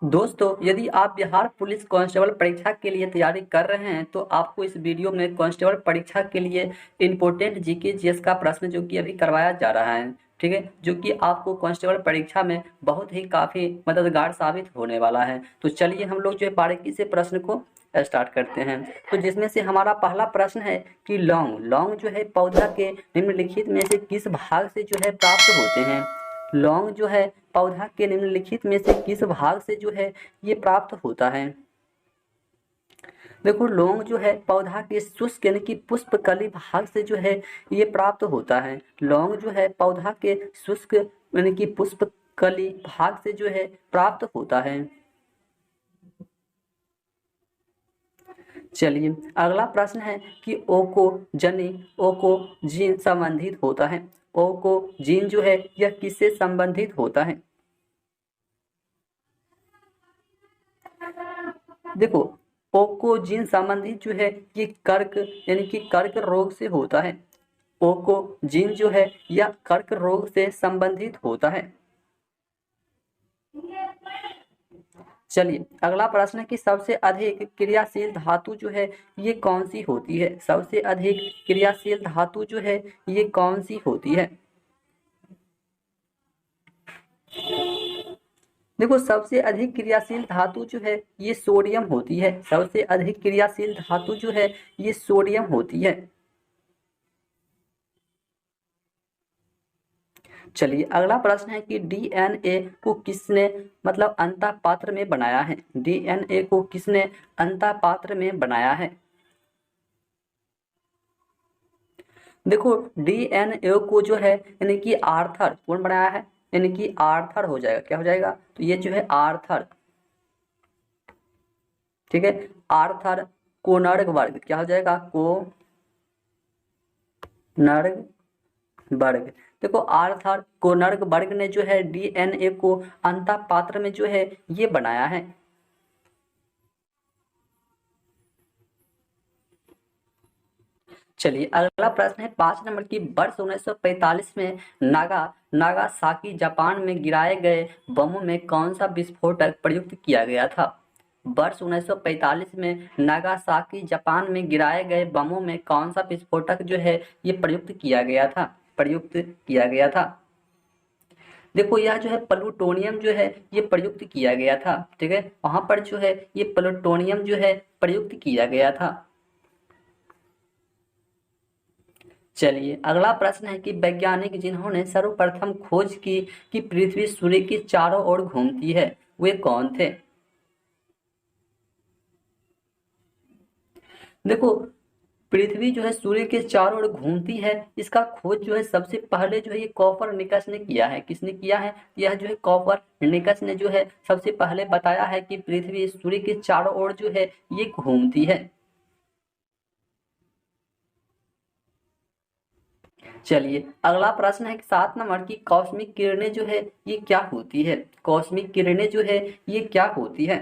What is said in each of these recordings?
दोस्तों, यदि आप बिहार पुलिस कांस्टेबल परीक्षा के लिए तैयारी कर रहे हैं तो आपको इस वीडियो में कांस्टेबल परीक्षा के लिए इम्पोर्टेंट जीके जीएस का प्रश्न जो कि अभी करवाया जा रहा है, ठीक है, जो कि आपको कांस्टेबल परीक्षा में बहुत ही काफ़ी मददगार साबित होने वाला है। तो चलिए हम लोग जो है बारीकी से प्रश्न को स्टार्ट करते हैं। तो जिसमें से हमारा पहला प्रश्न है कि लौंग लौंग जो है पौधा के निम्नलिखित में से किस भाग से जो है प्राप्त होते हैं। लौंग जो है पौधा के निम्नलिखित में से किस भाग से जो है ये प्राप्त होता है। देखो, लौंग जो है पौधा के शुष्क यानी कि पुष्पकली भाग से जो है ये प्राप्त होता है। लौंग जो है पौधा के शुष्क यानी कि पुष्पकली भाग से जो है प्राप्त होता है। चलिए अगला प्रश्न है कि ओकोजीन संबंधित होता है। ओकोजीन जो है यह किससे संबंधित होता है। देखो, ओकोजीन संबंधित जो है ये कर्क यानी कि कर्क रोग से होता है। ओकोजीन जो है यह कर्क रोग से संबंधित होता है। चलिए अगला प्रश्न है कि सबसे अधिक क्रियाशील धातु जो है ये कौन सी होती है। सबसे अधिक क्रियाशील धातु जो है ये कौन सी होती है। देखो, सबसे अधिक क्रियाशील धातु जो है ये सोडियम होती है। सबसे अधिक क्रियाशील धातु जो है ये सोडियम होती है। चलिए अगला प्रश्न है कि डीएनए को किसने मतलब अंतः पात्र में बनाया है। डीएनए को किसने अंतः पात्र में बनाया है। देखो, डीएनए को जो है यानी कि आर्थर कौन बनाया है, यानी कि आर्थर हो जाएगा। क्या हो जाएगा, तो ये जो है आर्थर, ठीक है, आर्थर कोनर्ग वर्ग। क्या हो जाएगा, कोनर्ग वर्ग। देखो, आर्थर कोनर्ग वर्ग ने जो है डीएनए को अंतः पात्र में जो है ये बनाया है। चलिए अगला प्रश्न है 5 नंबर की। वर्ष 1945 में नागासाकी जापान में गिराए गए बमों में कौन सा विस्फोटक प्रयुक्त किया गया था। वर्ष 1945 में नागासाकी जापान में गिराए गए बमों में कौन सा विस्फोटक जो है ये प्रयुक्त किया गया था। देखो, यह जो है प्लूटोनियम जो है ये प्रयुक्त किया गया था, ठीक है, वहां पर जो है ये प्लूटोनियम जो है प्रयुक्त किया गया था। चलिए अगला प्रश्न है कि वैज्ञानिक जिन्होंने सर्वप्रथम खोज की कि पृथ्वी सूर्य के चारों ओर घूमती है वे कौन थे। देखो, पृथ्वी जो है सूर्य के चारों ओर घूमती है, इसका खोज जो है सबसे पहले जो है ये कॉपरनिकस ने किया है। किसने किया है, यह जो है कॉपरनिकस ने जो है सबसे पहले बताया है कि पृथ्वी सूर्य के चारों ओर जो है ये घूमती है। चलिए अगला प्रश्न है कि 7 नंबर की कॉस्मिक किरणें जो है ये क्या होती है। कॉस्मिक किरणें जो है ये क्या होती है।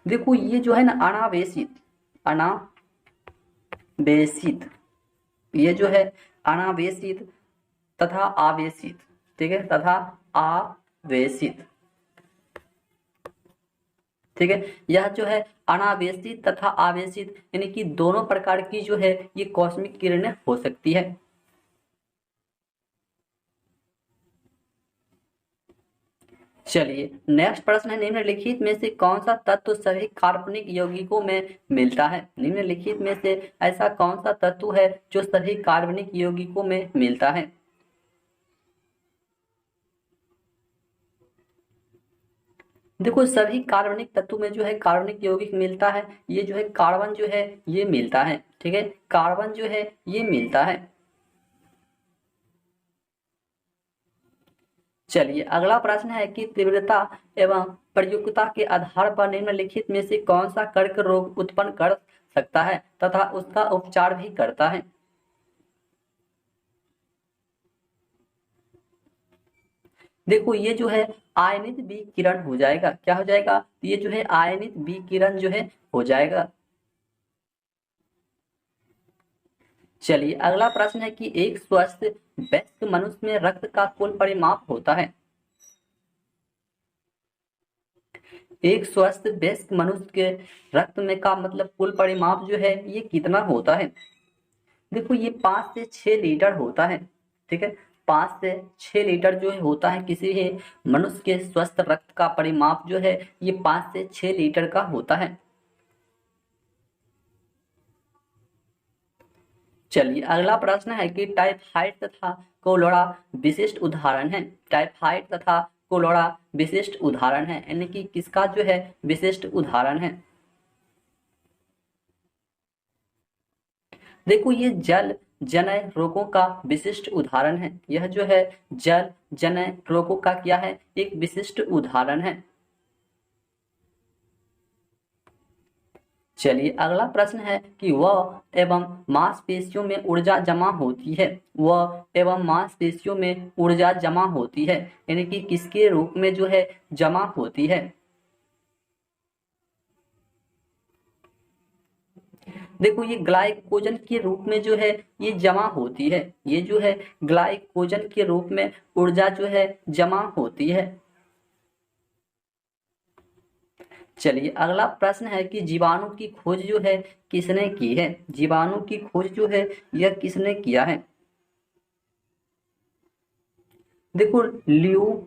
देखो, ये जो है ना अनावेशित, ये जो है अनावेशित तथा आवेशित, ठीक है, तथा आवेशित, ठीक है, यह जो है अनावेशित तथा आवेशित यानी कि दोनों प्रकार की जो है ये कॉस्मिक किरणें हो सकती है। चलिए नेक्स्ट प्रश्न है, निम्नलिखित में से कौन सा तत्व सभी कार्बनिक यौगिकों में मिलता है। निम्नलिखित में से ऐसा कौन सा तत्व है जो सभी कार्बनिक यौगिकों में मिलता है। देखो, सभी कार्बनिक तत्व में जो है कार्बनिक यौगिक मिलता है, ये जो है कार्बन जो है ये मिलता है, ठीक है, कार्बन जो है ये मिलता है। चलिए अगला प्रश्न है कि तीव्रता एवं प्रयुक्तता के आधार पर निम्नलिखित में से कौन सा कर्क रोग उत्पन्न कर सकता है तथा उसका उपचार भी करता है। देखो, ये जो है आयनित विकिरण हो जाएगा। क्या हो जाएगा, ये जो है आयनित विकिरण जो है हो जाएगा। चलिए अगला प्रश्न है कि एक स्वस्थ वयस्क मनुष्य में रक्त का कुल परिमाप होता है। एक स्वस्थ वयस्क मनुष्य के रक्त में का मतलब कुल परिमाप जो है ये कितना होता है? देखो ये 5 से 6 लीटर होता है। ठीक है, 5 से 6 लीटर जो है होता है। किसी भी मनुष्य के स्वस्थ रक्त का परिमाप जो है ये 5 से 6 लीटर का होता है। चलिए अगला प्रश्न है कि टाइफाइड तथा कोलेरा विशिष्ट उदाहरण है। टाइफाइड तथा कोलेरा विशिष्ट उदाहरण है, यानी कि किसका जो है विशिष्ट उदाहरण है? देखो ये जल जनय रोगों का विशिष्ट उदाहरण है। यह जो है जल जनय रोगों का क्या है, एक विशिष्ट उदाहरण है। चलिए अगला प्रश्न है कि वह एवं मांसपेशियों में ऊर्जा जमा होती है। वह एवं मांसपेशियों में ऊर्जा जमा होती है, यानी कि किसके रूप में जो है जमा होती है? देखो ये ग्लाइकोजन के रूप में जो है ये जमा होती है। ये जो है ग्लाइकोजन के रूप में ऊर्जा जो है जमा होती है। चलिए अगला प्रश्न है कि जीवाणु की खोज जो है किसने की है? जीवाणु की खोज जो है यह किसने किया है? देखो ल्यू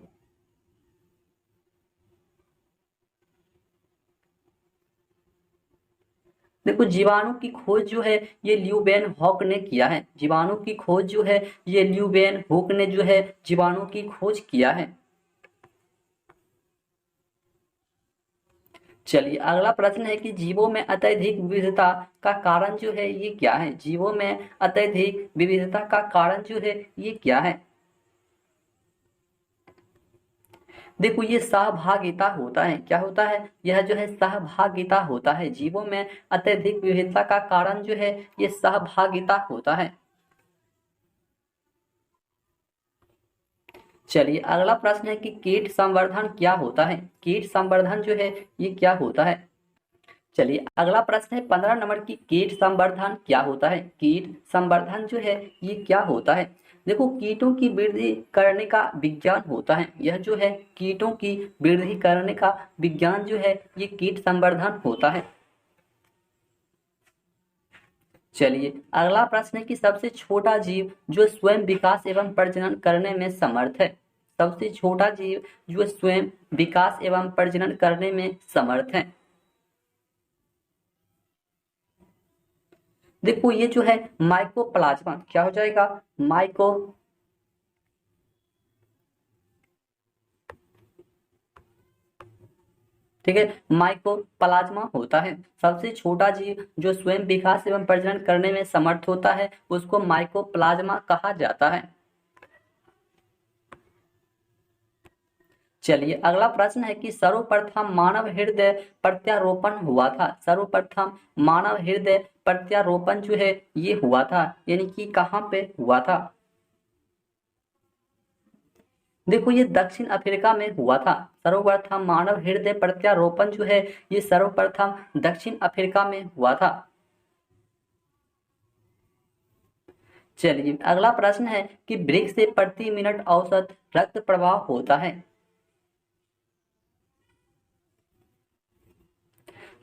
देखो जीवाणु की खोज जो है ये ल्यूबेन हॉक ने किया है। जीवाणु की खोज जो है ये ल्यूबेन हॉक ने जो है जीवाणु की खोज किया है। चलिए अगला प्रश्न है कि जीवों में अत्यधिक विविधता का कारण जो है ये क्या है? जीवों में अत्यधिक विविधता का कारण जो है ये क्या है? देखो ये सहभागिता होता है। क्या होता है? यह जो है सहभागिता होता है। जीवों में अत्यधिक विविधता का कारण जो है ये सहभागिता होता है। चलिए अगला प्रश्न है कि कीट संवर्धन क्या होता है? कीट संवर्धन जो है ये क्या होता है? चलिए अगला प्रश्न है 15 नंबर की कीट संवर्धन क्या होता है? कीट संवर्धन जो है ये क्या होता है? देखो कीटों की वृद्धि करने का विज्ञान होता है। यह जो है कीटों की वृद्धि करने का विज्ञान जो है ये कीट संवर्धन होता है। चलिए अगला प्रश्न है कि सबसे छोटा जीव जो स्वयं विकास एवं प्रजनन करने में समर्थ है। सबसे छोटा जीव जो स्वयं विकास एवं प्रजनन करने में समर्थ है। देखो ये जो है माइकोप्लाज्मा क्या हो जाएगा? माइको ठीक है, माइकोप्लाज्मा होता है। सबसे छोटा जीव जो स्वयं विकास एवं प्रजनन करने में समर्थ होता है उसको माइकोप्लाज्मा कहा जाता है। चलिए अगला प्रश्न है कि सर्वप्रथम मानव हृदय प्रत्यारोपण हुआ था। सर्वप्रथम मानव हृदय प्रत्यारोपण जो है ये हुआ था, यानी कि कहाँ पे हुआ था? देखो ये दक्षिण अफ्रीका में हुआ था। सर्वप्रथम मानव हृदय प्रत्यारोपण जो है ये सर्वप्रथम दक्षिण अफ्रीका में हुआ था। चलिए अगला प्रश्न है कि वृक्क से प्रति मिनट औसत रक्त प्रवाह होता है।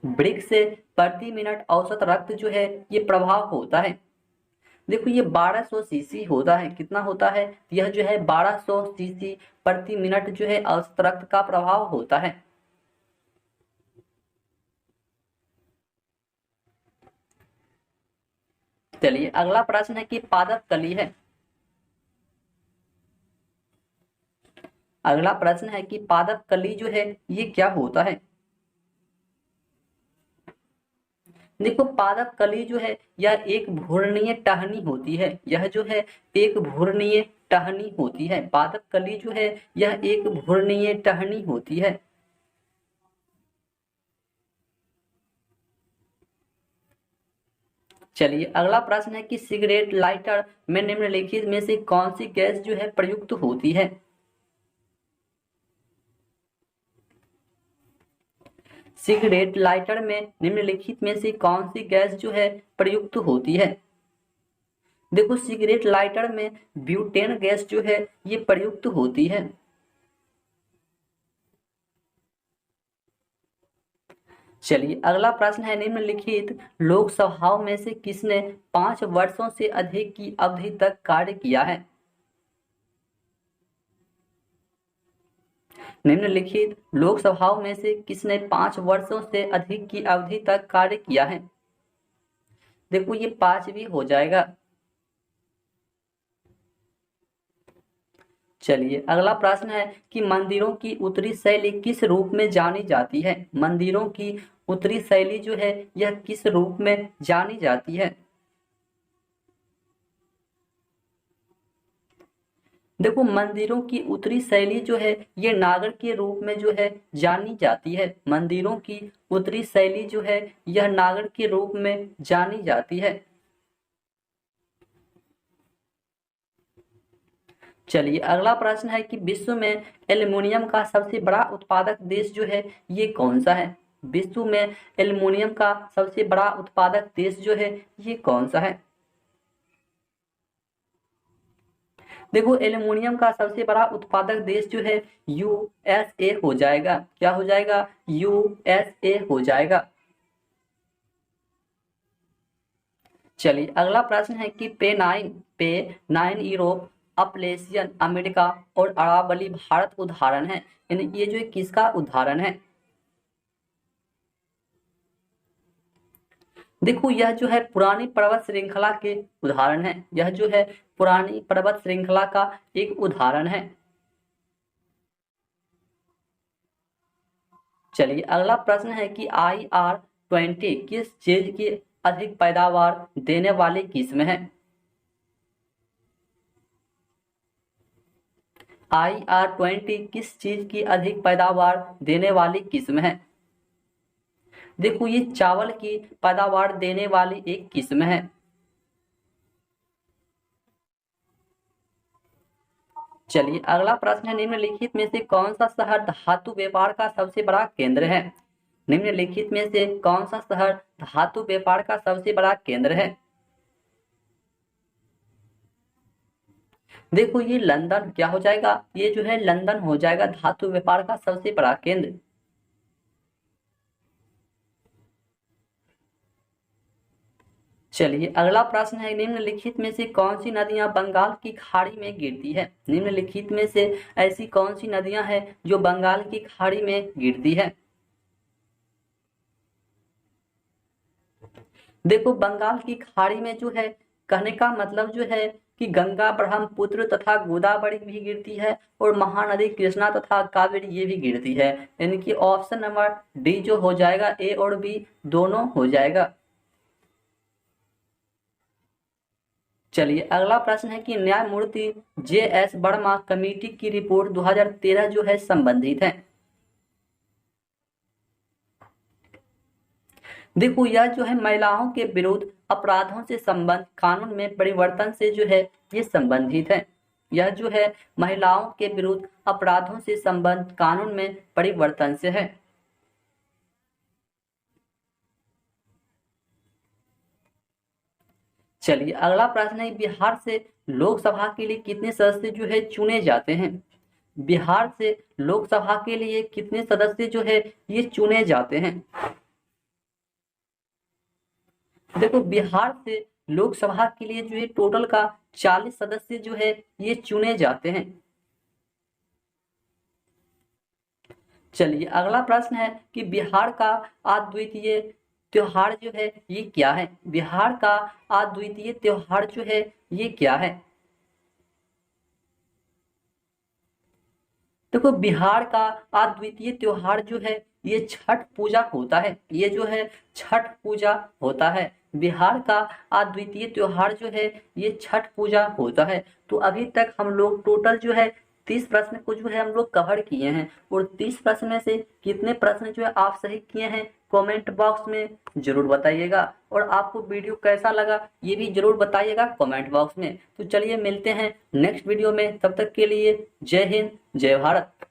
वृक्क से प्रति मिनट औसत रक्त जो है ये प्रवाह होता है। देखो ये 1200 सीसी होता है। कितना होता है? यह जो है 1200 सीसी प्रति मिनट जो है औसत रक्त का प्रवाह होता है। चलिए अगला प्रश्न है कि पादप कली है। अगला प्रश्न है कि पादप कली जो है ये क्या होता है? देखो पादप कली जो है यह एक भ्रूणीय टहनी होती है। यह जो है एक भ्रूणीय टहनी होती है। पादप कली जो है यह एक भ्रूणीय टहनी होती है। चलिए अगला प्रश्न है कि सिगरेट लाइटर में निम्नलिखित में से कौन सी गैस जो है प्रयुक्त होती है? सिगरेट लाइटर में निम्नलिखित में से कौन सी गैस जो है प्रयुक्त होती है? देखो सिगरेट लाइटर में ब्यूटेन गैस जो है ये प्रयुक्त होती है। चलिए अगला प्रश्न है, निम्नलिखित लोकसभाओं में से किसने 5 वर्षों से अधिक की अवधि तक कार्य किया है? निम्नलिखित लोकसभाओं में से किसने 5 वर्षों से अधिक की अवधि तक कार्य किया है? देखो ये 5 भी हो जाएगा। चलिए अगला प्रश्न है कि मंदिरों की उत्तरी शैली किस रूप में जानी जाती है? मंदिरों की उत्तरी शैली जो है यह किस रूप में जानी जाती है? देखो मंदिरों की उत्तरी शैली जो है ये नागर के रूप में जो है जानी जाती है। मंदिरों की उत्तरी शैली जो है यह नागर के रूप में जानी जाती है। चलिए अगला प्रश्न है कि विश्व में एल्युमिनियम का सबसे बड़ा उत्पादक देश जो है ये कौन सा है? विश्व में एल्युमिनियम का सबसे बड़ा उत्पादक देश जो है ये कौन सा है? देखो एल्युमिनियम का सबसे बड़ा उत्पादक देश जो है यूएसए हो जाएगा। क्या हो जाएगा? यूएसए हो जाएगा। चलिए अगला प्रश्न है कि पे नाइन यूरोप, अपलेशियन अमेरिका और अरावली भारत उदाहरण है। यानी ये जो है किसका उदाहरण है? देखो यह जो है पुरानी पर्वत श्रृंखला के उदाहरण है। यह जो है पुरानी पर्वत श्रृंखला का एक उदाहरण है। चलिए अगला प्रश्न है कि IR-20 किस चीज की अधिक पैदावार देने वाली किस्म है? IR-20 किस चीज की अधिक पैदावार देने वाली किस्म है? देखो ये चावल की पैदावार देने वाली एक किस्म है। चलिए अगला प्रश्न है, निम्नलिखित में से कौन सा शहर धातु व्यापार का सबसे बड़ा केंद्र है? निम्नलिखित में से कौन सा शहर धातु व्यापार का सबसे बड़ा केंद्र है? देखो ये लंदन क्या हो जाएगा? ये जो है लंदन हो जाएगा धातु व्यापार का सबसे बड़ा केंद्र। चलिए अगला प्रश्न है, निम्नलिखित में से कौन सी नदियां बंगाल की खाड़ी में गिरती है? निम्नलिखित में से ऐसी कौन सी नदियां हैं जो बंगाल की खाड़ी में गिरती है? देखो बंगाल की खाड़ी में जो है कहने का मतलब जो है कि गंगा, ब्रह्मपुत्र तथा गोदावरी भी गिरती है और महानदी कृष्णा तथा कावेरी ये भी गिरती है। यानी कि ऑप्शन नंबर डी जो हो जाएगा, ए और बी दोनों हो जाएगा। चलिए अगला प्रश्न है कि न्यायमूर्ति JS वर्मा कमेटी की रिपोर्ट 2013 जो है संबंधित है। देखो यह जो है महिलाओं के विरुद्ध अपराधों से संबंध कानून में परिवर्तन से जो है ये संबंधित है। यह जो है महिलाओं के विरुद्ध अपराधों से संबंध कानून में परिवर्तन से है। चलिए अगला प्रश्न है, बिहार से लोकसभा के लिए कितने सदस्य जो है चुने जाते हैं? बिहार से लोकसभा के लिए कितने सदस्य जो है ये चुने जाते हैं? देखो बिहार से लोकसभा के लिए जो है टोटल का 40 सदस्य जो है ये चुने जाते हैं। चलिए अगला प्रश्न है कि बिहार का अद्वितीय त्योहार जो है ये क्या है? बिहार का अद्वितीय त्योहार जो है ये क्या है? देखो बिहार का अद्वितीय त्योहार जो है ये छठ पूजा होता है। ये जो है छठ पूजा होता है। बिहार का अद्वितीय त्योहार जो है ये छठ पूजा होता है। तो अभी तक हम लोग टोटल जो है 30 प्रश्न को जो है हम लोग कवर किए हैं और 30 प्रश्न में से कितने प्रश्न जो है आप सही किए हैं कमेंट बॉक्स में जरूर बताइएगा। और आपको वीडियो कैसा लगा ये भी जरूर बताइएगा कमेंट बॉक्स में। तो चलिए मिलते हैं नेक्स्ट वीडियो में, तब तक के लिए जय हिंद जय भारत।